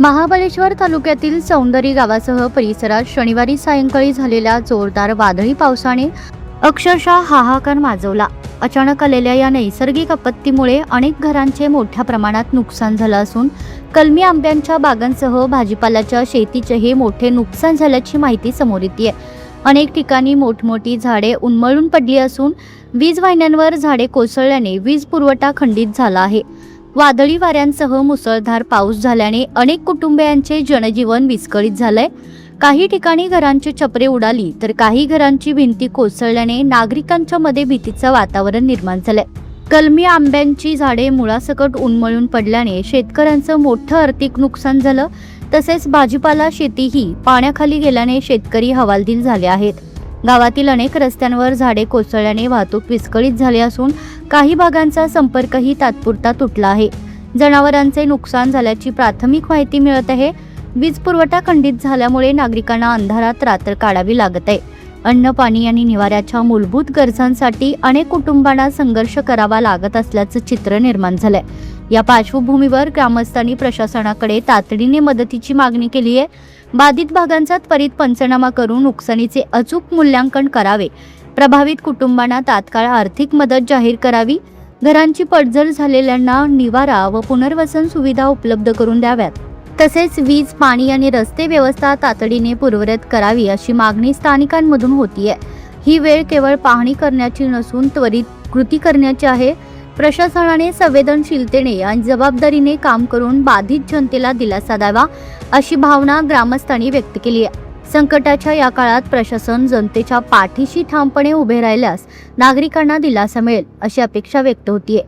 महाबळेश्वर तालुक्यातील सौंदरी गावासह परिसरात शनिवारी सायंकाळी झालेल्या जोरदार वादळी पावसाने अक्षरशः हाहाकार माजवला। अचानक आलेल्या या नैसर्गिक आपत्तीमुळे अनेक घरांचे मोठ्या प्रमाणात नुकसान झालं असून कलमी आंब्यांच्या बागांसह भाजीपाल्याच्या शेतीचेही मोठे नुकसान झाल्याची माहिती समोर येते। अनेक ठिकाणी मोठमोठी झाडे उन्मळून पडली असून वीज वाहिन्यांवर झाडे कोसळल्याने वीज पुरवठा खंडित झाला आहे। वादळी वाऱ्यांसह मुसळधार पाऊस झाल्याने अनेक कुटुंबियांचे जनजीवन विस्कळीत झालंय। काही ठिकाणी घरांची छपरे उडाली तर काही घरांची भिंती कोसळल्याने नागरिकांच्या मध्ये भीतीचं वातावरण निर्माण झालंय। कलमी आंब्यांची झाडे मुळासकट उन्मळून पडल्याने शेतकऱ्यांचं मोठं आर्थिक नुकसान झालं, तसेच भाजीपाला शेतीही पाण्याखाली गेल्याने शेतकरी हवालदिल झाले आहेत। गावातील अनेक रस्त्यांवर झाडे कोसळल्याने वाहतूक विस्कळीत झाली असून काही भागांचा संपर्कही तात्पुरता तुटला आहे। जनावरांचे नुकसान झाल्याची प्राथमिक माहिती मिळत आहे। वीज पुरवठा खंडित झाल्यामुळे नागरिकांना अंधारात रात्र काढावी लागत आहे। अन्न, पाणी आणि निवाऱ्याच्या मूलभूत गरजांसाठी अनेक कुटुंबांना संघर्ष करावा लागत असल्याचं चित्र निर्माण झालंय। या पार्श्वभूमीवर ग्रामस्थांनी प्रशासनाकडे तातडीने मदतीची मागणी केली आहे। बाधित भागांचा त्वरित पंचनामा करून नुकसानीचे अचूक मूल्यांकन करावे, प्रभावित कुटुंबांना तात्काळ आर्थिक मदत जाहीर करावी, घरांची पडझड झालेल्यांना निवारा व पुनर्वसन सुविधा उपलब्ध करून द्याव्यात, तसेच वीज, पाणी आणि रस्ते व्यवस्था तातडीने पूर्ववत करावी अशी मागणी स्थानिकांमधून होतीये। ही वेळ केवळ पाहणी करण्याची नसून त्वरित कृती करण्याची आहे। प्रशासनाने संवेदनशीलतेने आणि जबाबदारीने काम करून बाधित जनतेला दिलासा द्यावा अशी भावना ग्रामस्थांनी व्यक्त केली आहे। संकटाच्या या काळात प्रशासन जनतेच्या पाठीशी ठामपणे उभे राहिल्यास नागरिकांना दिलासा मिळेल अशी अपेक्षा व्यक्त होतीये।